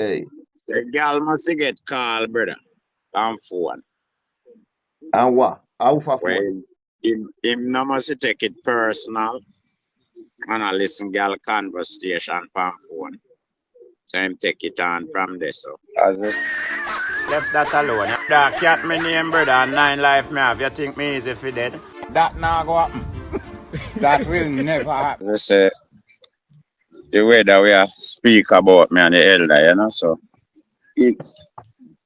Hey. The girl must get called, brother, on phone. And what? How for phone? Well, him no must take it personal and I listen girl conversation on phone. So him take it on from there. So I just left that alone. That cat me name, brother, and 9 life me have. You think me easy for dead? That now go happen. That will never happen. Just say the way that we are speak about me and the elder, you know, so it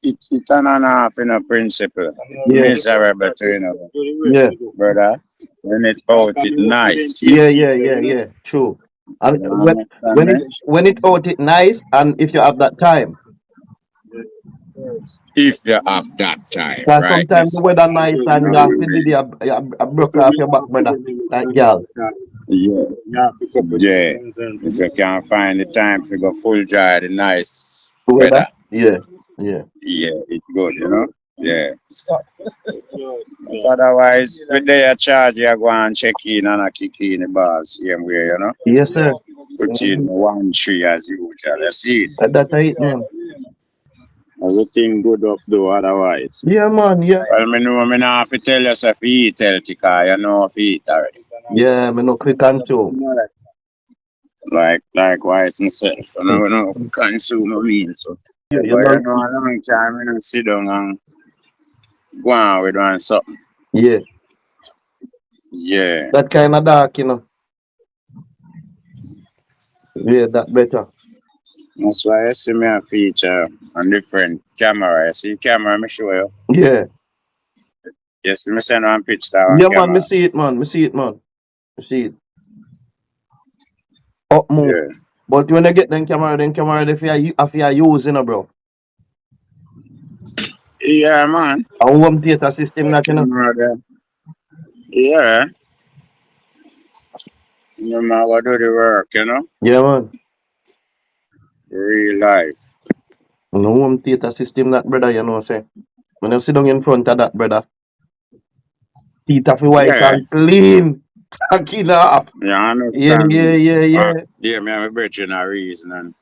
it on and off in a principle. Yeah. Miserable to you know, Yeah. brother. When it out it nice. Yeah. True. And You understand me? when it out it nice, and if you have that time. If you have that time, Cause right? sometimes the weather nice and you have to do a broke off your back, brother. Like girl. Yeah, yeah. If you can find the time to go full dry, the nice Weather? weather. Yeah. Yeah, it's good, you know. Yeah. But otherwise, when they are charge, you go and check in and a kick in the bars, same way, you know. Yes, sir. Put in 1 tree as usual. You see it. That's it, man. Everything good up though, otherwise. Yeah, man. Yeah. Well, me know me not have to tell yourself eat healthy, cause you know if you eat already. Yeah, me no quick consume. Likewise myself. I know if you consume a meal, so. Yeah, But you you know. know, a long time I don't sit down and go on with one something. Yeah. Yeah. That kind of dark, you know. Yeah, that better. That's why you see me a feature on different camera. You see camera, me show you. Yeah. You see me send one picture on Yeah, man. Me camera. see it, man. Me see it, man. Me see it. Up move. Yeah. But when you get them camera, if you use, you know, bro. Yeah, man. A home theater system, that, you know. Camera there. Yeah. You know what do the work, you know? Yeah, man. Real life. No home theater system, that, brother, you know, say. When you sit down in front of that, brother, teeth of white Yeah. and clean. Cracking off. You Yeah, understand yeah, me? yeah, yeah. Yeah, me have a brethren a reason and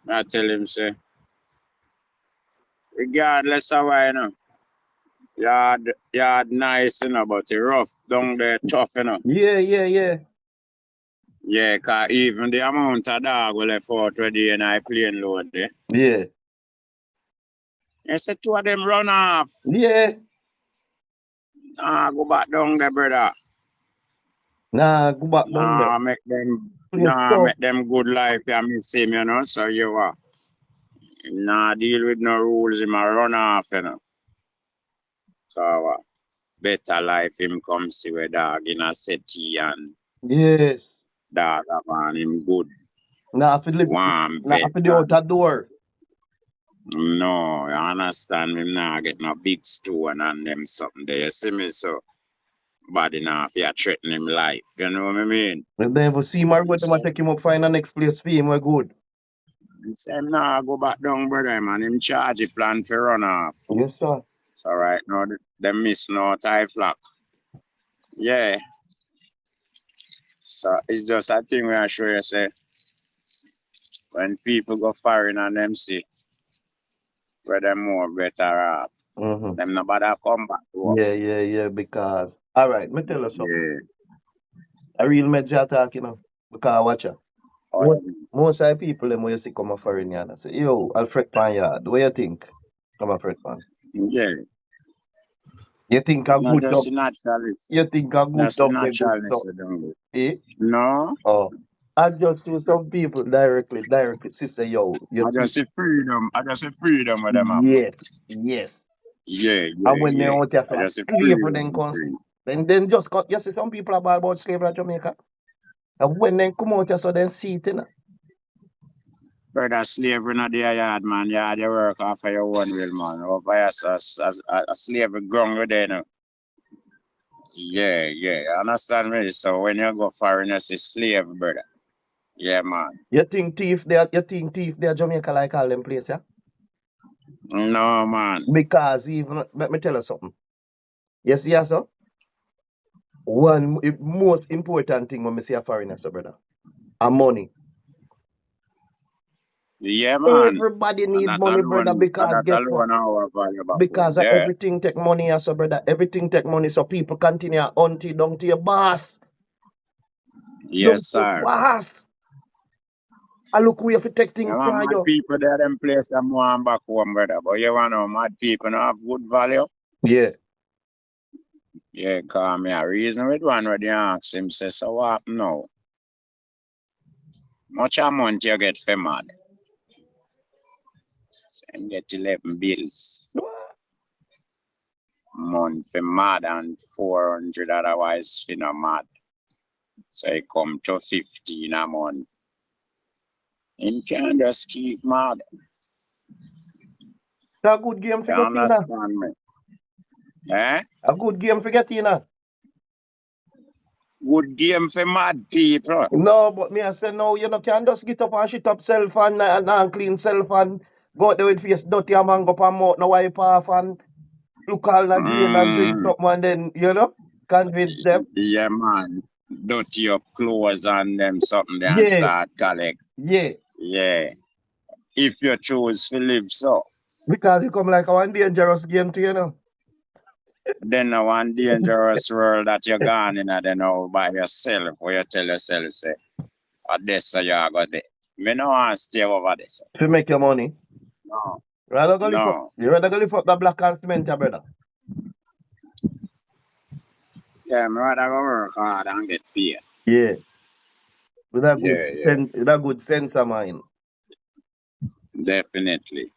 I tell him say, regardless of why, you know, yard nice, you know, but it rough down there tough, you know. Yeah. Yeah, cause even the amount of dog we left out today and I plane load there. Yeah. You say two of them run off. Yeah. Go back down there, brother. Nah, go back down there. Please tough. Make them good life, yeah, miss him, you know. So you deal with no rules, him a run off, you know. So better life him come see where dog in a city and Yes. dog have on him good, Nah, for live. warm Nah, vet for the and outer door. no, you understand me now get no big stone and them something there. You see me so bad enough, you threaten him life. You know what I mean? If they ever see my brother, I take him up, find the next place for him, we're good. He say him nah go back down, brother, man. Him charge he plan for run off. Yes, sir. So right now them miss no tie flock. Yeah. So it's just a thing where I show you say when people go foreign and them see where them more better off. Mm-hmm. Them nobody come back to work. Yeah, because. All right, me tell you something. Yeah. A real media talk, you know. Because watch out. Oh, Most of the people, them, when you see come a foreign yard, I say, yo, I'll fret pan yard. What you think? Come a fret pan. yeah. You think a Not good just dog? the naturalist. You think a good That's the dog, they good naturalness dog? of them. Eh? No. Oh. I just to some people directly, sister, yo, you I think, just say freedom. I just say freedom with them up. yes. Yeah, And yeah, when they yeah. want to I say just say slavery, then freedom. come, Free. then just got, you see some people are bad about slavery in Jamaica. And when they come out, so then see it, you know. Brother, slavery not their yard, man. Yard you work off of your own will, man. Over here, a slavery ground with them. Yeah, yeah. You understand me? So when you go foreign, you say slave, brother. Yeah, man. You think thief they are Jamaica like all them place, yeah? No, man. Because even let me tell you something. You see, so one most important thing when we see a foreigner, so brother, a money. Yeah, man. Everybody And need that money, brother, alone, and because that guess what? alone our valuable phone. Because of Yeah. everything take money, so brother. Everything take money, so people continue hunting down to your boss. Down Yes, to your sir. boss. And look who you have to take Yeah, things man, for mad you. people there them place them want back home, brother. But you wanna know mad people don't have good value? Yeah. Yeah, call me a reason with one where they ask him, say, so what happen now? Much a month you get for mad? So him get 11 bills. Month for mad and 400 otherwise for no mad. So he come to 15 a month. Him can just keep mad. It's a good game for You get in. understand me? Eh? A good game for get in. Good game for mad people. No, but me I say no, you know, can just get up and shit up self and clean self and go out there with face dirty and man go up and mouth no wipe off and look all the drain and drink something and then, you know, convince them. Yeah, man. Dirty up clothes and them something they and Yeah, start collect. yeah. Yeah. If you choose to live so. Because it come like a one dangerous game to you know. Then a one dangerous world that you're gone in and then all by yourself where you tell yourself say, this so you go there. Me no want to stay over this. To make your money. No. Rather go lift up. No. You rather go lift up the black and cement, your brother. Yeah, me rather go work hard and get paid. Yeah. With a good Yeah. with a good sense of mind. Definitely.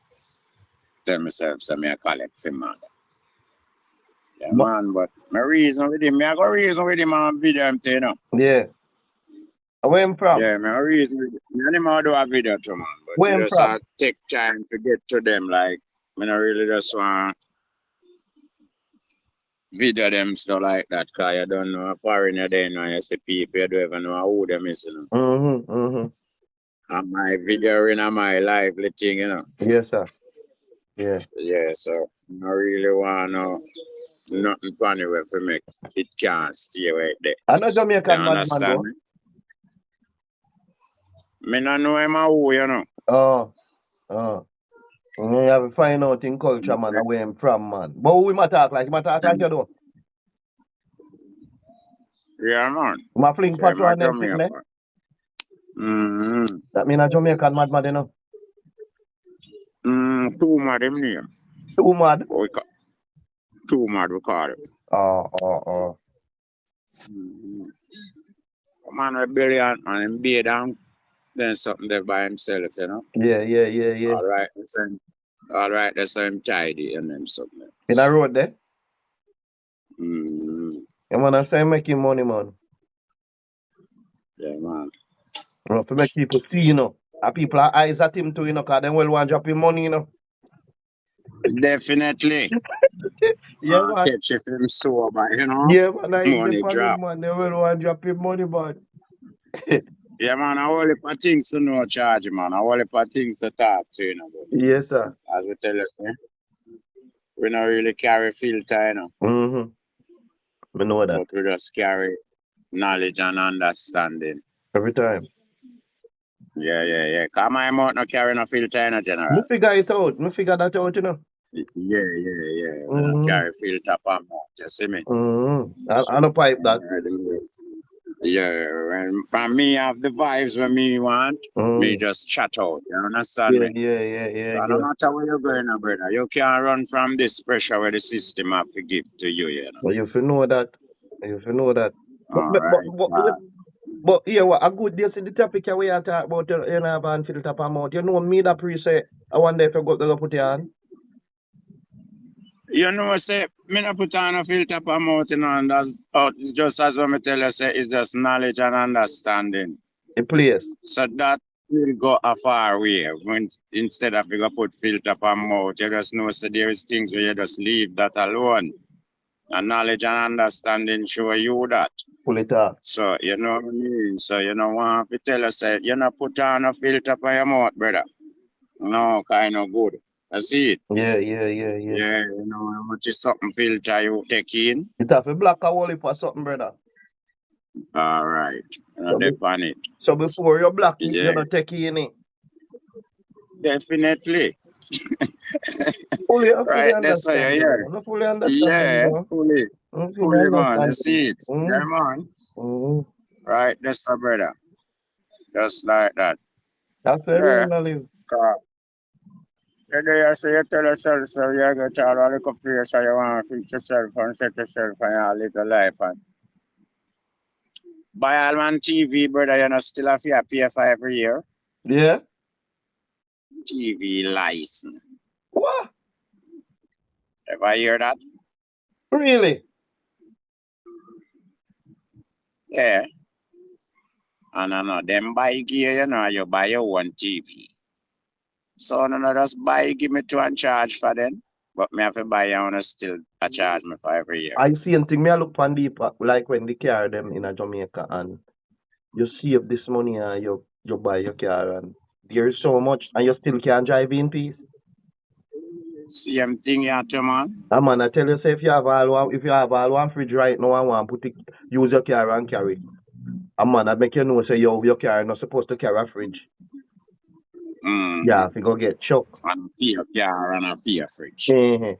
Tell myself so me I collect for man. Yeah, But, man, but my reason with him, I got reason with him on video, I'm telling you. yeah. Where him from? Yeah, my reason with him. I didn't do a video to man, but Where you him just from? take time to get to them. Like, I don't really just want video them stuff like that, because you don't know a foreigner there, you know, you see people, you don't even know who them is, you know. Mm-hmm. And my video in my lively thing, you know. Yes, sir. Yeah. Yeah, so I really want to know nothing funny way for me. It can't stay right there. I know You Jamaican madman understand though. me? Me not know him who, you know. Oh. You have to find out in culture, man, where him from, man. But who him attack like? Him attack like you do? Yeah, man. Him a fling Say patrol my and them thing, ne? Jamaica. That mean a Jamaican madman, you know? Too mad him name. Too mad? Too mad we call it. Oh. Man with brilliant man, him be down, then something there by himself, you know. Yeah. All right, that's him tidy and then something. In a road there? Mm-hmm. You man, I say making money, man. Yeah, man. You know, to make people see, you know. And people are eyes at him too, you know, because they will want to drop him money, you know. Definitely. Yeah, man. Catch if him sober, you know. Yeah, man, I Money drop. man. They will want to drop him money, man. Yeah, man, I only for things to know charge, man. I only for things to talk to, you know. But Yes, sir. as we tell us, we don't really carry filter, you know. Mm-hmm. I know that. But we just carry knowledge and understanding. Every time. Yeah. Come my mouth not carry no filter in a general. Me figure it out. Me figure that out, you know. Yeah. We don't carry filter per mouth, you see me? I don't pipe that. Yeah, and from me have the vibes when me want, me just chat out, you understand me? Yeah. So no matter where you're going, brother, you can't run from this pressure where the system have to give to you, you know. But you should know that. Alright. But yeah, what a good day see the topic here we are talking about, you know, van filter per mouth. You know me that pre say I wonder if you got to put it on. You know, say, me not put on a filter per mouth, you know, and that's it's just as I tell you, say, it's just knowledge and understanding. The place. So that will go a far way. When instead of you go put filter per mouth, you just know, so there is things where you just leave that alone. And knowledge and understanding show you that. Pull it off. So, you know what I mean? So, you know, want to tell us, say, you know, put on a filter per your mouth, brother. No, kind of good. I see it. Yeah. Yeah, you know, how much is something filter you take in? It have a black a wall for something, brother. All right. So Dip on it. So before you black it, Yeah. you don't take in it. Definitely. Fully, I fully Right, that's how you understand you, hear. bro. I fully understand you, Yeah, bro. fully. I fully Fully, man. You understand you. see it. Yeah, man. Mm. Right, that's a brother. Just like that. That's where we Yeah. wanna live. The day you say you tell yourself, so you go to all the place so you want to fix yourself and set yourself and your little life. And buy Alman TV, brother, you know, still have to pay for every year. Yeah? TV license. What? Ever hear that? Really? Yeah. And I know them buy gear, you know, you buy your own TV. So no, just buy, give me two and charge for them. But me have to buy you and still a charge me for every year. I see thing me I look on deep like when they carry them in a Jamaica and you save this money and you buy your car and there's so much and you still can drive in peace. Same thing you have to, man. Man, I tell you, say if you have all one fridge right now and want put it, use your car and carry. Man, I make you know say your car not supposed to carry a fridge. Yeah, if you go get chuck. And a fear car and a fear fridge. Mm-hmm.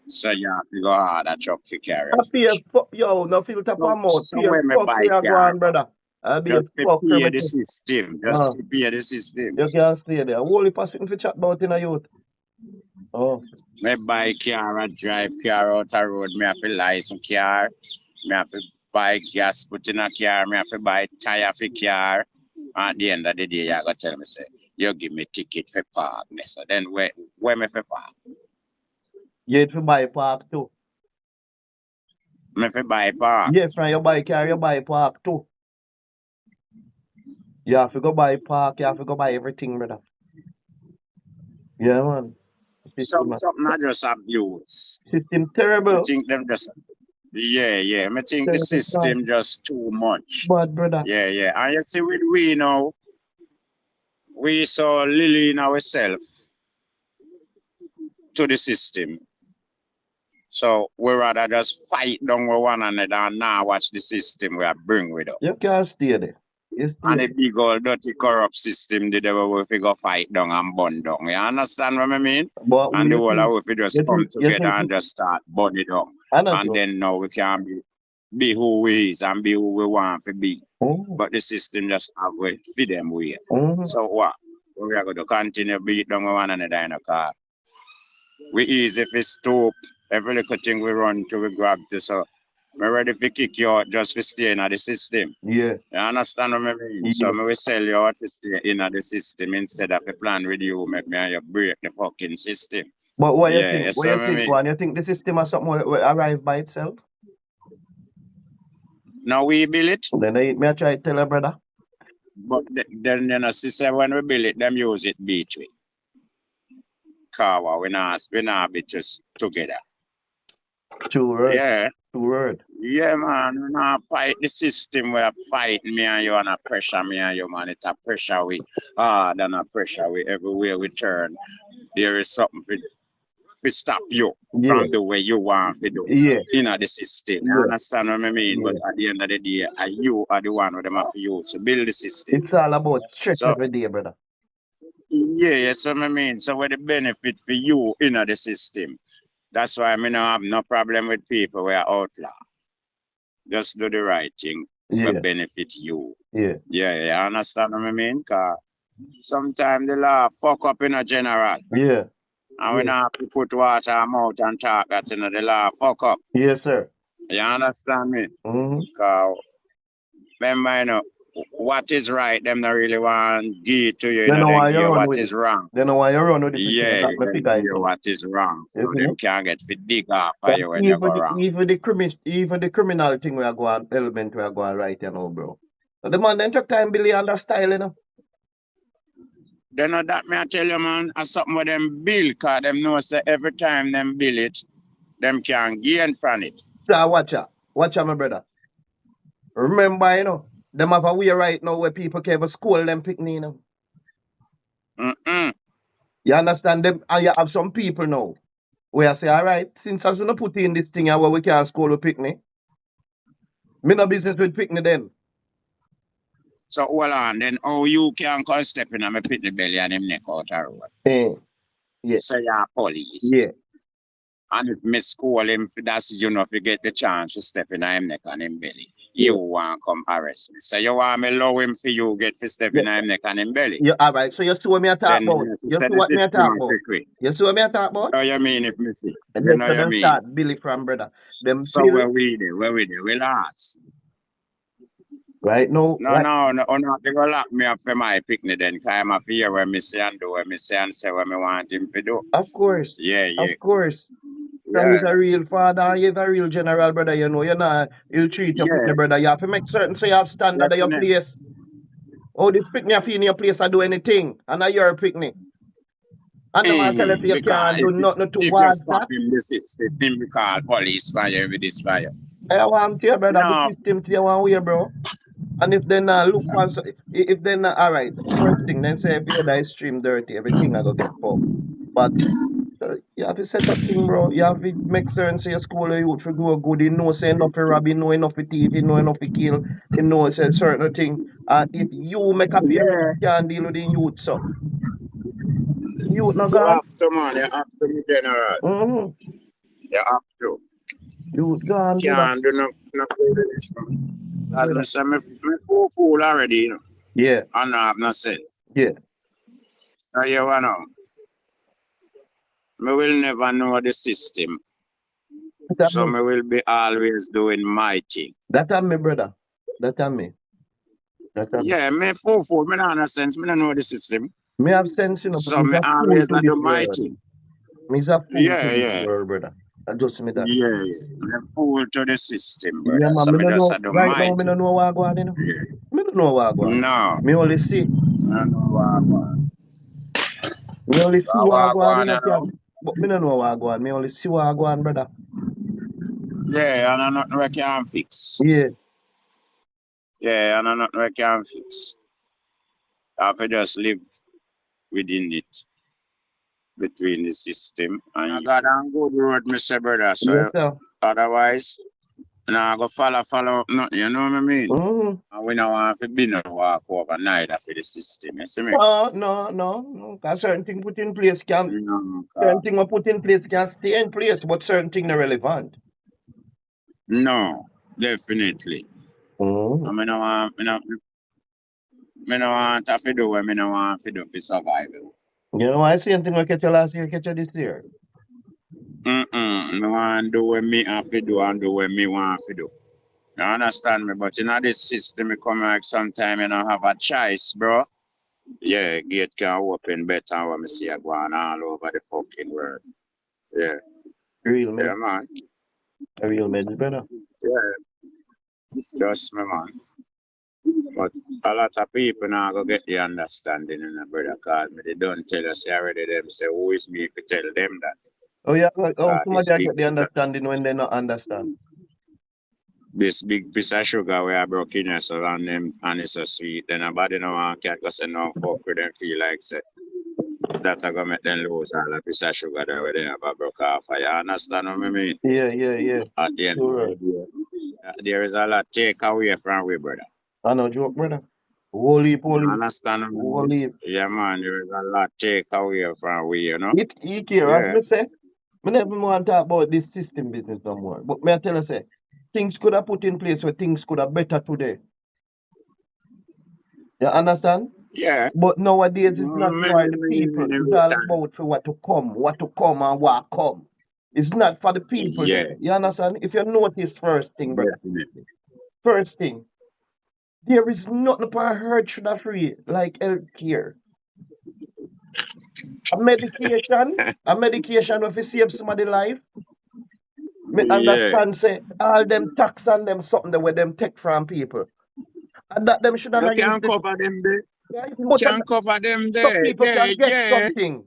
So you have to go hard a truck to carry a I pay fridge. yo, no filter per mouth. So Pay when me fuck buy where you go car on, for, brother. I be a just to fuck where pay me the say. system. Just to pay the system. You can't stay there. Only person for chat about in a youth. Oh. Me buy car and drive car out the road. Me have to license car. Me have to buy gas put in a car. Me have to buy tire for car. At the end of the day, you gotta tell me say, you give me ticket for park. So then where me for park? You have to buy park too. Me for buy park. Yes, man, you buy car, you buy park too. You have to go buy park, you have to go buy everything, brother. Yeah, man. Something I just abuse. System I terrible. think them just yeah. I think the system just too much. Bad, brother. Yeah. And you see with we now, we saw Lily in ourselves to the system. So we rather just fight down with one another and now watch the system we are bring with us. You can't stay there. And the big old dirty corrupt system the devil will figure fight down and burn down. You understand what I mean? But and the whole of we just come together and just start burn it down. And then now we can be who we is and be who we want to be. But the system just have to feed them way. So what? We are going to continue beat down one another in a car. We easy if we stoop. Every little thing we run to, we grab to. So we're ready to kick you out just to stay in the system. Yeah. You understand what I mean? Yeah. So we sell you out to stay in the system instead of a plan with you, make me and you break the fucking system. But what you think? What you think, man? You think the system has something will arrive by itself? Now we build it. Then me I try to tell her, brother. But then you know, sister, when we build it, them use it beat with. Kawa, we not be just together. True word. Yeah. True word. Yeah, man. We not fight the system. We are fighting me and you and a pressure me and you, man. It's a pressure we than a pressure we everywhere we turn. There is something to stop you from the way you want to do in the system. You understand what I mean? But at the end of the day, you are the one with them have to use to build the system. It's all about stretch every day, brother. Yeah, that's what I mean. So what the benefit for you in the system? That's why I mean I have no problem with people who are outlaw. Just do the right thing to benefit you. Yeah, I understand what I mean? Because sometimes the law fuck up in a general. Yeah. And we not have to put water out and talk that the law fuck up. Yes, sir. You understand me? Because remember, you know, what is right, them not really want to give to you. You know why you what is wrong. They know why you run with it. Yeah, what is wrong. So them can't get to dig off for you when you go wrong. Even the criminal thing we are going, element we are going right, you know, bro. So the man then took time Billy on that style, you know. They know that me I tell you, man, as something with them build, because them know say every time them build it, them can gain from it. So watch out, my brother. Remember, you know, them have a way right now where people can have school them picnic, you know. You understand them? And you have some people now where I say, all right, since I was put in this thing where we can school with picnic, me no business with picnic then. So hold on, then how you can call step in and me pit the belly and him neck out a road? Yeah. So you're police. Yeah. And if me school him, that's you know, if you get the chance to step in him neck and him belly, you want come arrest me. So you want me allow him for you get for step in him neck and him belly. Yeah, all right. So you see what me a talk Then about. You see what me a talk about. You see what me a talk about. How you mean if me see? And You then know so you them mean? start Billy from brother. Them So pill, where we there? We last. right now. No, Right. no, they go lock me up for my picnic then, cause I'm a fear where me say and do, where me say and say what me want him to do. Of course. Yeah. Of course. So Yeah. he's a real father, he's a real general brother, you know. You know, he'll treat your Yeah. picnic brother. You have to make certain so you have standard of your Definitely. place. Oh, this picnic in your place I do anything. And now you're a picnic. And the man tell us you Because can't do nothing if you towards stop that. him, the system, him will call police fire with this fire. I want to your brother, No. the system to you one way, bro. And if they not look for, if they not, all right, first thing, then say if you're that stream dirty, everything I go get fucked. But you have to set up thing, bro. You have to make certain say your school or youth for grow good. You know, say enough for rob, you know enough for thief, you know enough for kill, you know, say certain thing. And if you make a parent, Yeah. you can't deal with the youth, so. Youth not You gone. have to, man. You have to be general. Mm-hmm. You have to. Youth gone, brother. Can't do nothing. As I say, me fool already, you know. Yeah. And I have no sense. Yeah. So you know, me will never know the system. So me will be always doing my thing. That time me, brother. That time me. That time Yeah, me fool. Me not have sense. Me don't know the system. me have sense, you know, So but me me a fool always to do this my world. thing. Me's a fool Yeah, to this yeah. world, brother. Just me that. Yeah. Me fool to the system, brother. Yeah, man, So me me don't just know. do Right my now, me thing. don't know what I go on, you know. Yeah. Me don't know what I go on. No. Me only see. I don't know what I want. Me only see what I go on, you know, you know. Cam. But me don't know what I go on. Me only see what I go on, brother. Yeah, and I nothing we can fix. Yeah. Yeah, and I nothing we can fix. I have to just live within it, between the system. And I got on good road, Mr. Brother. So Yes, sir. otherwise, I go follow up nothing, you know what I mean? Mm-hmm. And we don't want to be no walk over neither for the system, you see me? No. Cause certain thing put in place can No, certain thing we put in place can stay in place, but certain thing not relevant. no, definitely. Mm-hmm. I mean, I want to do what I don't want to do for survival. You know, I same thing I catch you last year, catch you this year. I want to do what me have to do and do what me want to do. You understand me? But in this system, it come like sometime you don't have a choice, bro. Yeah, gate can open better when me see it going all over the fucking world. Yeah. Real man. Yeah, man. A real man's brother. Yeah. Just me, man. But a lot of people now go get the understanding in the brother cause me they don't tell us already them say who is me to tell them that. Oh yeah, oh somebody this get the understanding when they not understand. This big piece of sugar where I broke in so and them and it's so sweet. Then nobody no one can go say no fuck with them feel like say that I gonna make them lose all the piece of sugar that where they have a broke off. You understand what I mean? Yeah. At the end Sure. of the day, there is a lot take away from we, brother. I know joke, brother. Holy. Understand what I mean? Holy. Yeah, man, there is a lot take away from we, you know? It care, as me say. Me never want to talk about this system business no more. But me I tell you say, things could have put in place where things could have better today. You understand? Yeah. But nowadays it's not for the people. It's all about for what to come and what come. It's not for the people. Yeah. You understand? If you notice first thing, brother. Definitely. First thing, there is nothing for hurt should have free like health care. A medication if you save somebody's life. Me understand say all them tax and them something that where them take from people. And that them should have You can't cover them there. but Can't cover them some there. people can get something.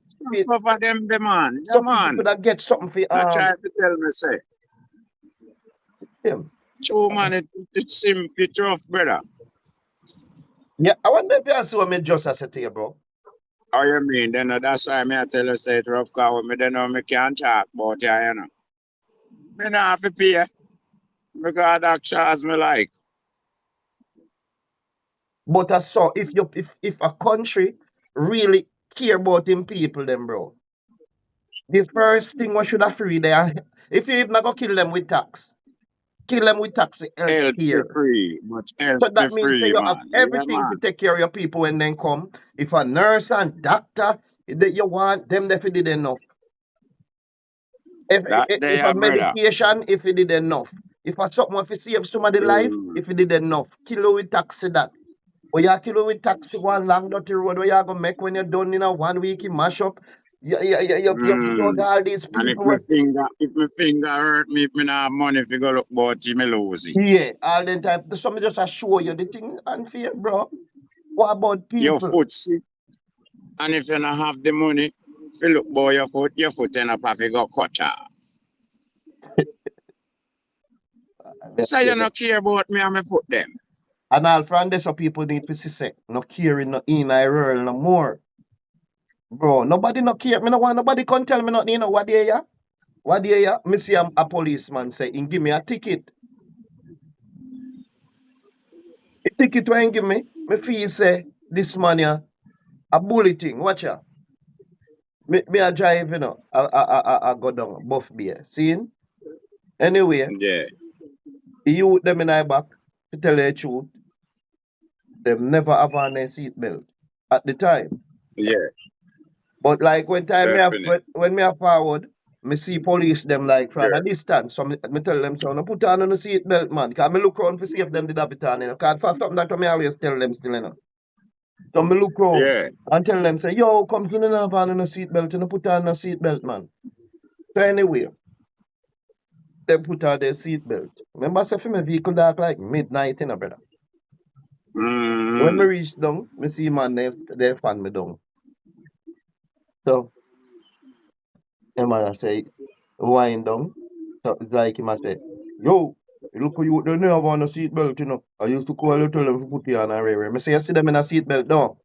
Cover them there, man. Yeah, Some man. people could have get something for I try to tell me say. him. True, man, it's simply tough, brother. Yeah, I wonder if you saw me just as a to you, bro. How you mean? Then that's why I tell you say it's rough cause me then know me can't talk about it, you know. Me not have to pay. Because that charge me like. But so if a country really care about them people, then bro, the first thing we should have free there, if you even go kill them with tax, kill them with tax health Health for care. free, but health So for that means say free, you have man. Yeah, everything to man. take care of your people when they come. If a nurse and doctor that you want them, if it did enough. That they If a are brother. medication, if it did enough. If a something if it save somebody's life, Mm. if it did enough. Kill with taxi that. Or you kill with taxi one long dirty road where you are gonna make when you're done in a 1 week you mash up. You plug Mm. all these And people. if my finger hurt me, if me not have money, if you go look about it, me lose it. Yeah, all the time. Somebody just show you the thing unfair, bro. What about Your people? foot sick, and if you don't have the money, if you look about your foot end up have to go cut off. So you not care about me and my foot them. And all from this, so people need to see, no caring, no in I roll no more. Bro, nobody no care. Me no want nobody can tell me nothing, you know what they ya? What they ya? Me see a policeman say, he give me a ticket. The ticket when he give me feel say, this man ya, a bulleting, watch ya. Me a drive, you know, I go down, buff beer. See? Anyway, Yeah. the youth them in I back, to tell you the truth, them never have on their seatbelt at the time. Yeah, But like when time me have, definitely. when me have forward, me see police them like from a Yeah. distance. So me tell them, so no put on the seat belt, man. Cause me look around to see if them did have it on, you know. Cause for something that me always tell them still, you know. So me look around Yeah. and tell them, say, yo, come to the have on the seat belt, you know, put on the seat belt, man. So anyway, they put on their seat belt. Remember, say for my vehicle dark like midnight, you know, brother. When me Mm. reach down, me see man, they fan me down. So, the man I say, wind down. So it's like him I say, yo, look who you don't have on a seatbelt, you know. I used to call you tell them to put you on a railway. I say, you see them in a seatbelt, no.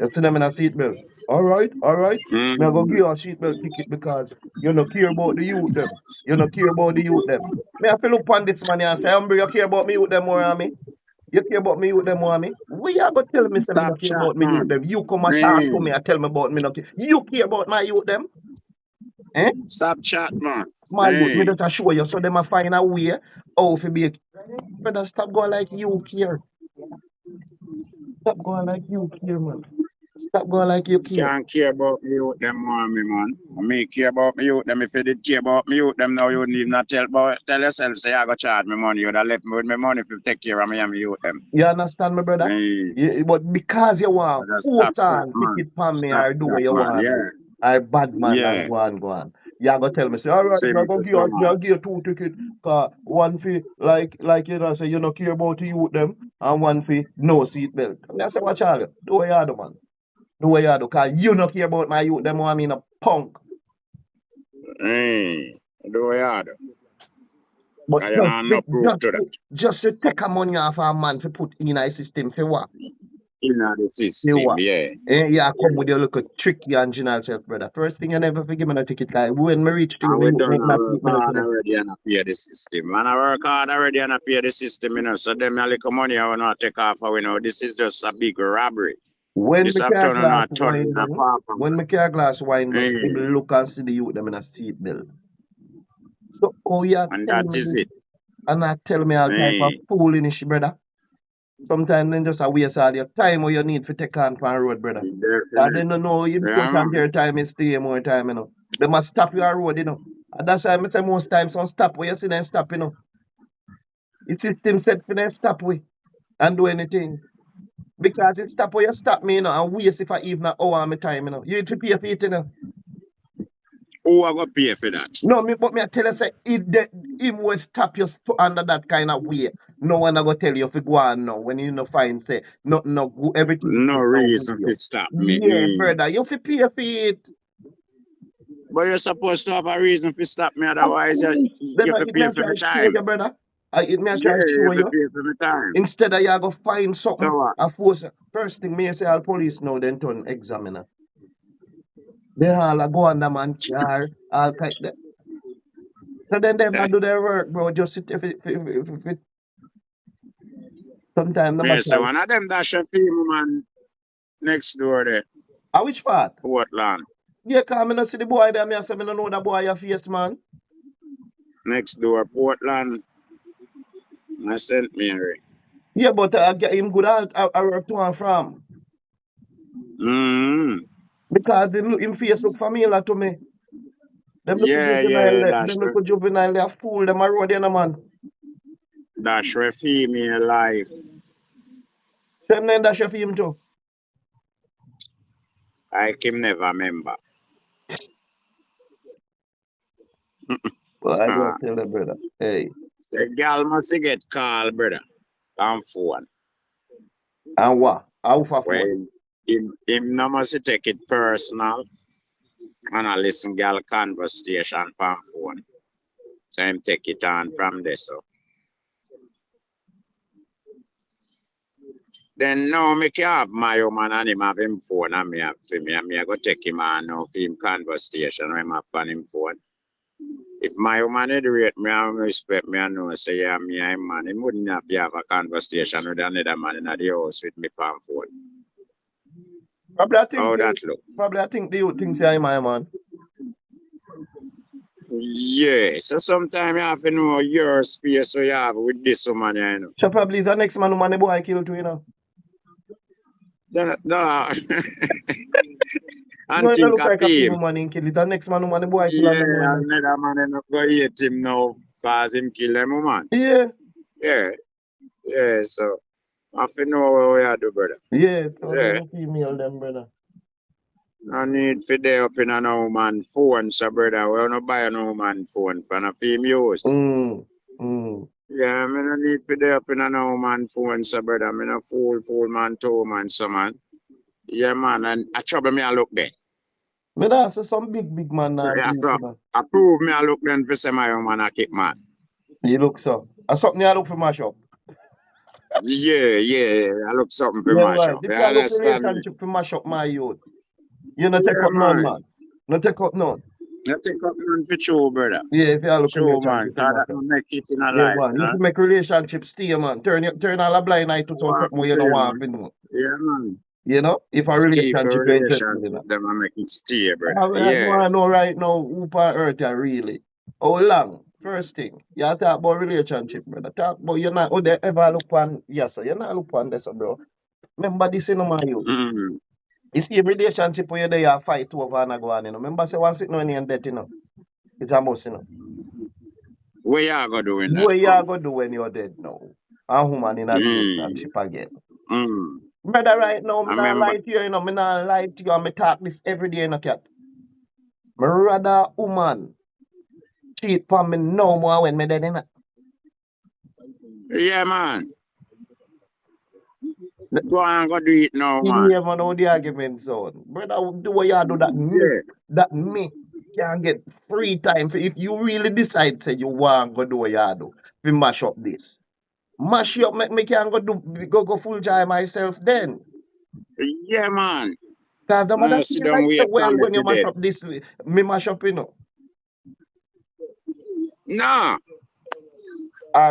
You see them in a seatbelt. All right, all right. Me I go give Mm. you a seatbelt ticket because you don't care about the youth them. You don't care about the youth them. Me I feel look upon this man here and say, Humber, you care about me with them more than me? You care about me with them more than me? We are going to tell me say me Stop not care chat, about me youth man. them. You come and talk to me Mm. and tell me about me not care. You care about my youth them? Eh? Stop chat, man. My youth, me Hey. just show you so them a find a way how to be. Brother, stop going like you care. Stop going like you care, man. Stop going like you care. Can't care about me with them more, me, man. Me care about me with them. If you did care about me with them now, you wouldn't even not tell yourself, say, I go charge me money. You'd have left me with my money if you take care of me and me with them. You understand me, brother? Hey. But because you want Just stop force chat, on, pick man. it from me Stop or do what chat, you man. want Yeah. do. Or bad man and Yeah. go on, go on. You are gonna tell me, say, all right, me Simple, go so, me man. give you two ticket, cause one fee, like you know, say you don't care about you with them, and one fee, no seat belt. And I say, watch all you, do what you do, man. Do what you do, cause you don't care about my youth, them want me in a punk. Hey. Do what you do. But And you know, no proof to that. just to take a money off a man to put in a system for what? In the For system, what? yeah. Yeah, come with your little tricky and general self, brother. First thing you never forgive me no ticket, cause when me reach to you, And me we youth done make my a work seat belt, you hard know. already and I pay the system. And I work hard already and I pay the system, you know. So them a little money I will not take off, you know. This is just a big robbery. When This me have car turned on glass a turn in wind a down, pop. when me car glass wind down, me Hey. look and see the youth them in a seat belt. So, oh yeah, And tell that me is this. it. And not tell me all type of Hey. foolishness, brother. Sometimes then just a waste all your time or you need to take on the road, brother. And Definitely. then don't know Yeah, important man. your time is stay more time, you know. They must stop you on road, you know. And that's why I say most times some stop where you see them stop, you know. The system set for them stop we and do anything. Because it stop where you stop me, you know, and waste if I even an hour of my time, you know. You need to pay for it, you know. Who I got pay for that? No, but me I tell you say him will stop you under that kind of way. No one I go tell you if you go on now when you no find say no go everything No good now with reason you. to stop me. Yeah, brother, you have to pay for it. But you're supposed to have a reason to stop me, Of otherwise course. you Then have to it may pay I for try my to show time. you, brother. It may I Yeah, try to you show have to you. pay for my time. Instead of you go find something, So what? I force first thing me say all police now then turn examiner. They all a go on the man car, all kind so then they not do their work, bro. Just sit if it Sometimes the Yeah, so matter. one of them dash a female man next door there, Which part? Portland. Yeah, cause me no see the boy there. Me I say me no know that boy your face, man. Next door, Portland. I St. Mary. Yeah, but I get him good. I work to and from because him face look familiar to me. Them look Yeah, juvenile. Them look juvenile. They a fool. Them a road, you know, man. dash a female life. Them name dash for him too. I can never remember. Well, I don't tell the brother. Hey. Say, girl must get called, brother, on phone. And what? How for phone? Well, him no must take it personal and I listen girl conversation on phone. So him take it on from there, so. Then now me can have my woman and him have him phone and me have for me. And me I go take him on now for him conversation when him have on him phone. If my woman rate me and respect me and know say yeah, me and him man, he wouldn't have to have a conversation with another man in the house with me on phone. Probably I think how that look? Probably I think the youth thinks I'm my man. Yeah, so sometimes you have to know your space so you have with this woman, you know. So probably the next man who man the boy killed too, you know. No. And no, think look like of a him. man in kill it. The next man who man the boy kill Yeah, another man ain't go hate him now cause him kill them woman. Yeah. Yeah, so I have to know what we are do, brother. Yeah, so yeah. Female them, brother. No need for day up in a no man phone, so brother. We don't buy a no man phone for a female use. Yeah, I no need for day up in a no man phone, so brother. I'm a fool man, two man, so man. Yeah, man, and I trouble me I look there. But that's some big man now. Yeah, so I prove me I look then for say my man I kick man. You look so. I something I look for mash up. Yeah, I look something for mash up. If I look relationship for mash up my youth. You not take up none, man. Not take up none. Not take up none for true, brother. Yeah, if you look true, man. That don't make it in a life. Man. If you make relationship stay, man. Turn all a blind eye to something you don't want to know. Yeah, man. You know, if a relationship them are making stay, brother. I want to know right now who on earth are really. How long? First thing, you talk about relationship, brother. Talk about you're not ever look on sir. You're not look on this, bro. Remember this in my youth. You see relationship where they are fight over and go on, you know. Remember say one sitting on and dead, you know. It's a must, you know. What you are gonna do when that? What you are gonna do when you're dead now? And woman in a relationship again. Brother, right now, I'm not lie to you, you know, I'm not lie to you, and I talk this every day in a cat. My rather woman cheat for me no more when me dead in it. Yeah, man. Go on, go do it now, man. You never know the argument zone. Brother, do what you do that me can get free time for if you really decide say you want to do what you do. We mash up this. Mash up, me can go full time myself then. Yeah, man. Because the mother see like well when you mash up this, me mash up, you know. No.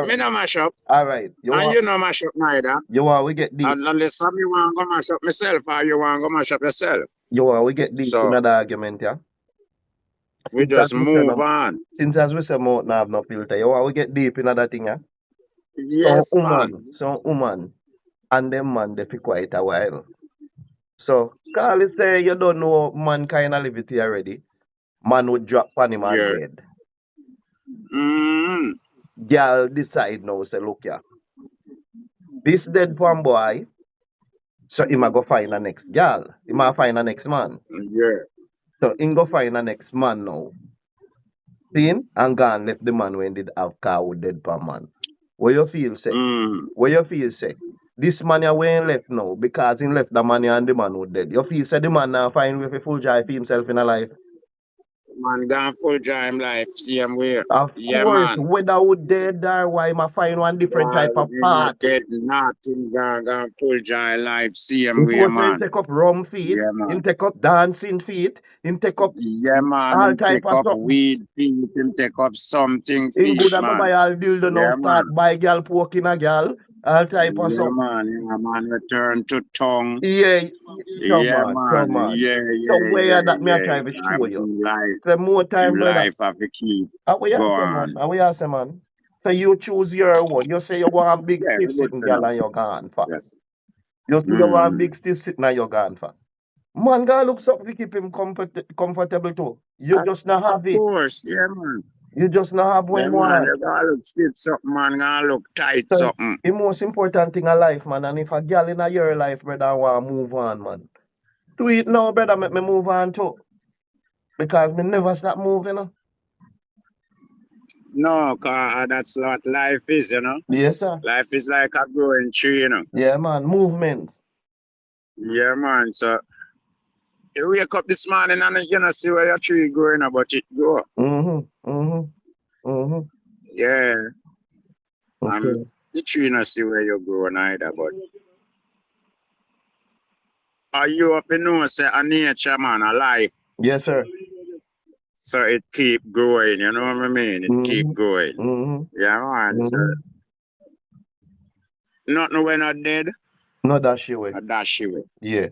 Me no mash up. All right. You no mash up neither. You want we get deep. Unless you want to go mash up myself or you want to go mash up yourself. You want we get deep in that argument, yeah? We just move on. Since as we say more now have no filter, you want we get deep in that thing, yeah? Yes, some woman and them man they for quite a while. So Carly say you don't know man kind of live it here already. Man would drop on him and dead. Girl decide now, say, look here. This dead one boy, so he might go find a next girl. He might find a next man. Yeah. So he go find a next man now. Seen and gone left the man when did have car with dead per man. What you feel say? What you feel say? This man ya when left now because he left the man and the man who dead. You feel say the man now find with a full joy for himself in a life. Man gone full joy in life, same way. Of course, whether would dead or why I find one different type of part. Dead, nothing gone full joy in life, same way, man. He take up rum feet, he take up dancing feet, he take up all type of stuff. Weed feet, he take up something feet, man. Buy all dildo now start buy girl poking a girl. All type of Yeah, something. man, return to tongue. Yeah, come Yeah, on, man, come on. yeah, So yeah, where yeah, that me I yeah. try to show you. Life, Say more time, brother. have to keep How we go say, man? on. How we say, man? So you choose your one. You say you want a big Yeah, stiff good sitting to girl know. and you're gone for. Yes. You see you want a big stiff sitting and you're gone for. Man, gotta look something to keep him comfortable too. You just not Of have it. course, yeah, man. You just not have what Yeah, you man, want. you gotta look stiff something, man. Gotta look tight So something. the most important thing in life, man, and if a girl in your life, brother, want to move on, man. Do it now, brother, make me move on too. Because me never stop moving. No, cause that's what life is, you know. Yes, sir. Life is like a growing tree, you know. Yeah, man. Movements. Yeah, man. So you wake up this morning and you know see where your tree growing, but it grow. Yeah. Okay. The tree not see where you're growing either, but are you have to know say a nature, man, a life. Yes, sir. So it keep growing, you know what I mean? It keep going. Yeah, man. So nothing when not dead, No dash away. a dash away. Yeah.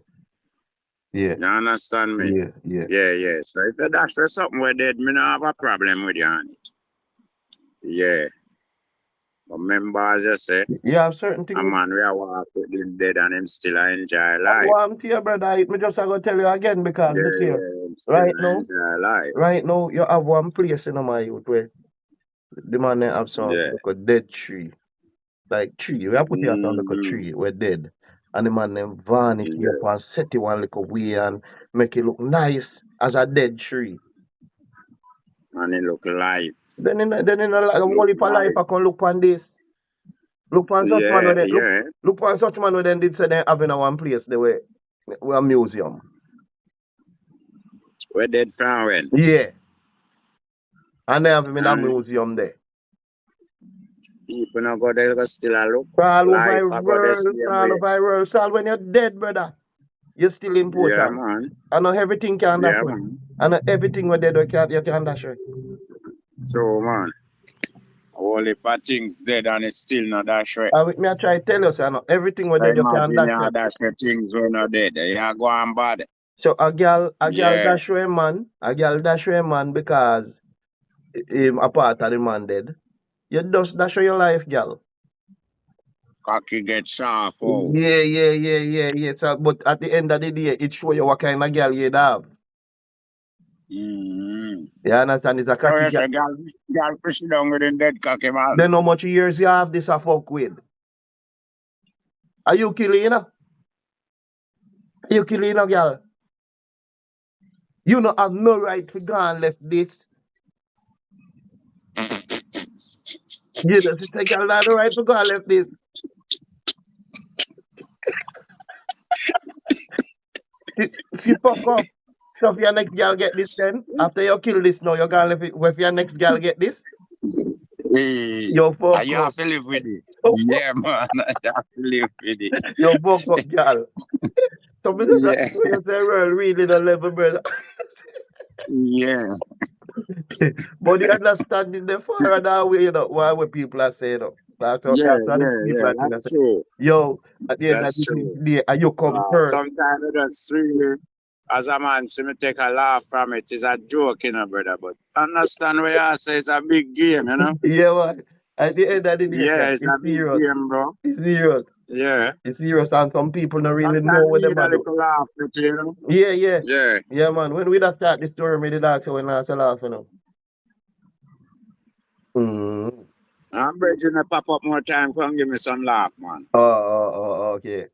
Yeah. You understand me? Yeah. Yeah. Yeah. So if you dash for something with dead, me not have a problem with you on it. Yeah. But remember, as I say, You have certain things. a man we are walk with him dead and him still enjoy I life. want to your brother. Me just I go tell you again because look here. Him still enjoy life. Right now, you have one place in my youth where the man they have some Yeah. like a dead tree. Like tree. We have put here some like a tree. We're dead. And the man them varnish you up and set it one little way and make it look nice as a dead tree. And it look life. Then in a whole heap of life I can look on this. Look on such man with it. Look on such man with them did say they having a one place they were a museum. We're dead from when? Yeah. And they have him in a museum there. People not go there, but still a look. All Life, over world. So when you're dead, brother, you're still important. Yeah, man. I know everything can dash away. Man. I know everything when dead you can dash away. So man, all the things dead and it's still not dash away. Me I try to tell you, sir, I know everything when dead you can dash away. Dash the things when not dead. You go on bad. So a girl dash away man, because him a part of the man dead. You just dash away your life, girl. Cocky get soft. Oh. Yeah. So, but at the end of the day, it show you what kind of girl you'd have. You understand? It's a cocky girl. Girl push down with the dead cocky man. Then how much years you have this a fuck with? Are you killing her? Are you killing a girl? You don't have no right to go and left this. You just take a lot of right to go and left this. If you fuck up, so if your next girl get this then, after you kill this now, you're gonna leave it. If your next girl get this, you fuck up. You have to live with it. Yeah, man. You have to live with it. You fuck up, girl. So you say, well, really the level, brother. Yeah. But you understand in the far that way, you know, what people are saying, that's true. Yo, at the end of the day, and you come first. Sometimes that's really, as a man, see me take a laugh from it. It's a joke, you know, brother. But understand what I say, it's a big game, you know? Yeah, man. At the end of the day, it's a big game, bro. It's serious. Yeah. It's serious, and some people don't really know what they're doing. Laugh with you, know? Yeah, man. When we that start the story, me did ask you when I say laugh, you know. I'm ready to pop up more time. Come give me some laugh, man. Okay.